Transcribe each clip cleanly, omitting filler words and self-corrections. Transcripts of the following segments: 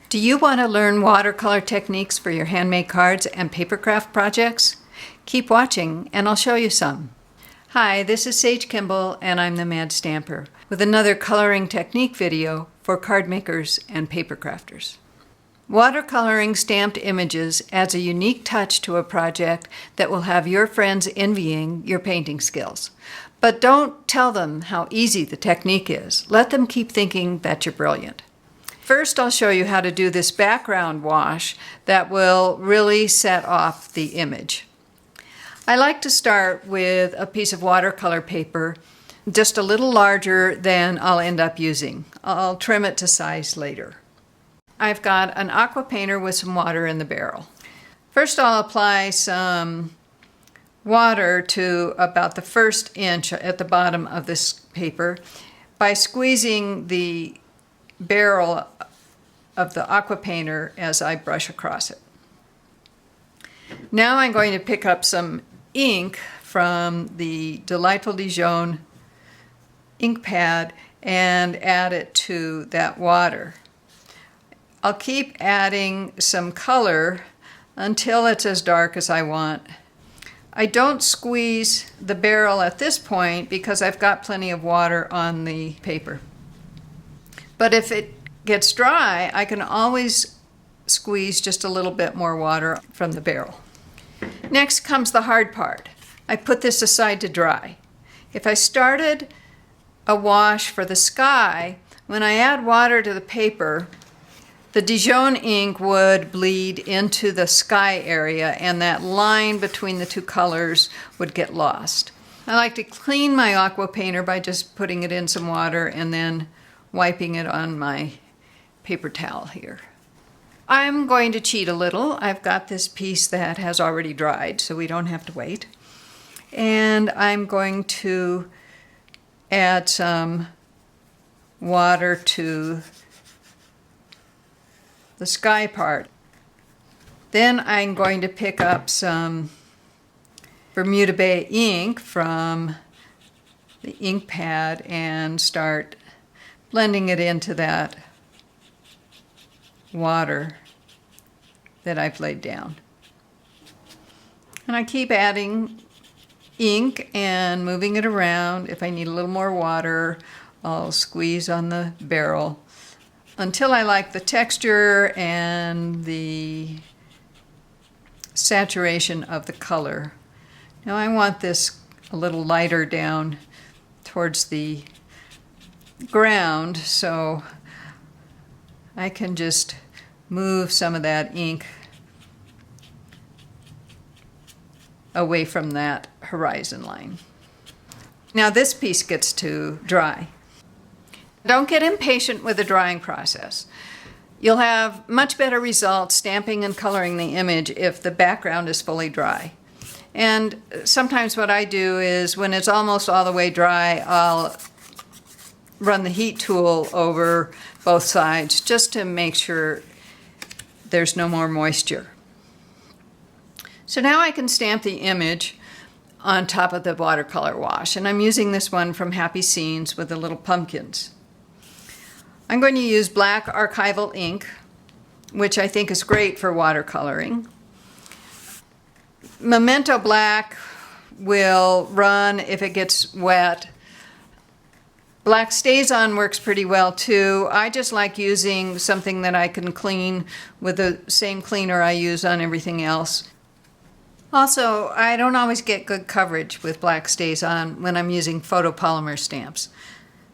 Do you want to learn watercolor techniques for your handmade cards and papercraft projects? Keep watching and I'll show you some. Hi, this is Sage Kimball and I'm the Mad Stamper with another coloring technique video for card makers and paper crafters. Watercoloring stamped images adds a unique touch to a project that will have your friends envying your painting skills. But don't tell them how easy the technique is. Let them keep thinking that you're brilliant. First, I'll show you how to do this background wash that will really set off the image. I like to start with a piece of watercolor paper, just a little larger than I'll end up using. I'll trim it to size later. I've got an aqua painter with some water in the barrel. First, I'll apply some water to about the first inch at the bottom of this paper by squeezing the barrel of the aqua painter as I brush across it. Now I'm going to pick up some ink from the Delightful Dijon ink pad and add it to that water. I'll keep adding some color until it's as dark as I want. I don't squeeze the barrel at this point because I've got plenty of water on the paper. But if it gets dry, I can always squeeze just a little bit more water from the barrel. Next comes the hard part. I put this aside to dry. If I started a wash for the sky, when I add water to the paper, the Dijon ink would bleed into the sky area and that line between the two colors would get lost. I like to clean my aqua painter by just putting it in some water and then wiping it on my paper towel here. I'm going to cheat a little. I've got this piece that has already dried, so we don't have to wait. And I'm going to add some water to the sky part. Then I'm going to pick up some Bermuda Bay ink from the ink pad and start blending it into that water that I've laid down. And I keep adding ink and moving it around. If I need a little more water, I'll squeeze on the barrel until I like the texture and the saturation of the color. Now I want this a little lighter down towards the ground, so I can just move some of that ink away from that horizon line. Now this piece gets to dry. Don't get impatient with the drying process. You'll have much better results stamping and coloring the image if the background is fully dry. And sometimes what I do is when it's almost all the way dry, I'll run the heat tool over both sides just to make sure there's no more moisture. So now I can stamp the image on top of the watercolor wash, and I'm using this one from Happy Scenes with the little pumpkins. I'm going to use black archival ink, which I think is great for watercoloring. Memento Black will run if it gets wet. Black StazOn works pretty well too. I just like using something that I can clean with the same cleaner I use on everything else. Also, I don't always get good coverage with Black StazOn when I'm using photopolymer stamps.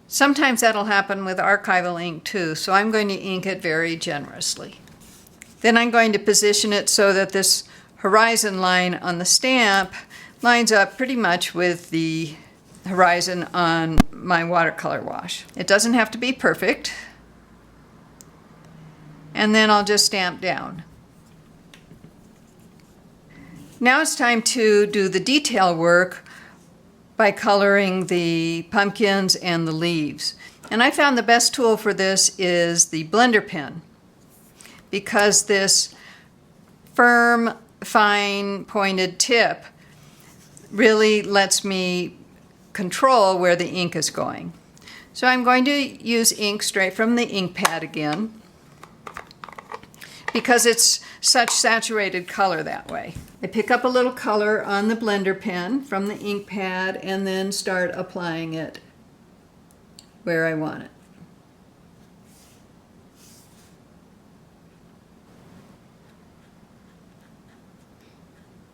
Sometimes that'll happen with archival ink too, so I'm going to ink it very generously. Then I'm going to position it so that this horizon line on the stamp lines up pretty much with the horizon on my watercolor wash. It doesn't have to be perfect. And then I'll just stamp down. Now it's time to do the detail work by coloring the pumpkins and the leaves. And I found the best tool for this is the blender pen, because this firm, fine pointed tip really lets me control where the ink is going. So I'm going to use ink straight from the ink pad again. because it's such saturated color that way. I pick up a little color on the blender pen from the ink pad and then start applying it where I want it.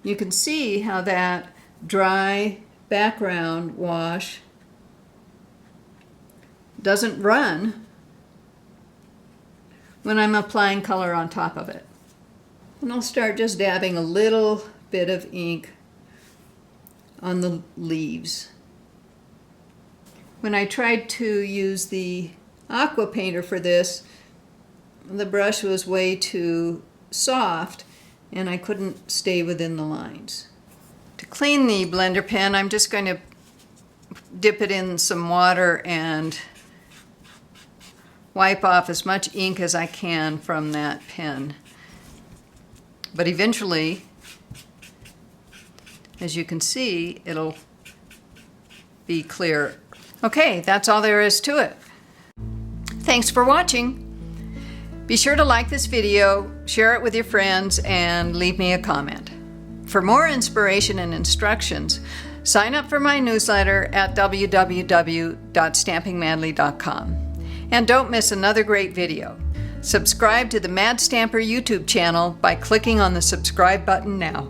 You can see how that dry background wash doesn't run when I'm applying color on top of it. And I'll start just dabbing a little bit of ink on the leaves. When I tried to use the aqua painter for this, the brush was way too soft and I couldn't stay within the lines. To clean the blender pen, I'm just going to dip it in some water and wipe off as much ink as I can from that pen. But eventually, as you can see, it'll be clear. Okay, that's all there is to it. Thanks for watching. Be sure to like this video, share it with your friends, and leave me a comment. For more inspiration and instructions, sign up for my newsletter at www.stampingmadly.com. And don't miss another great video. Subscribe to the Mad Stamper YouTube channel by clicking on the subscribe button now.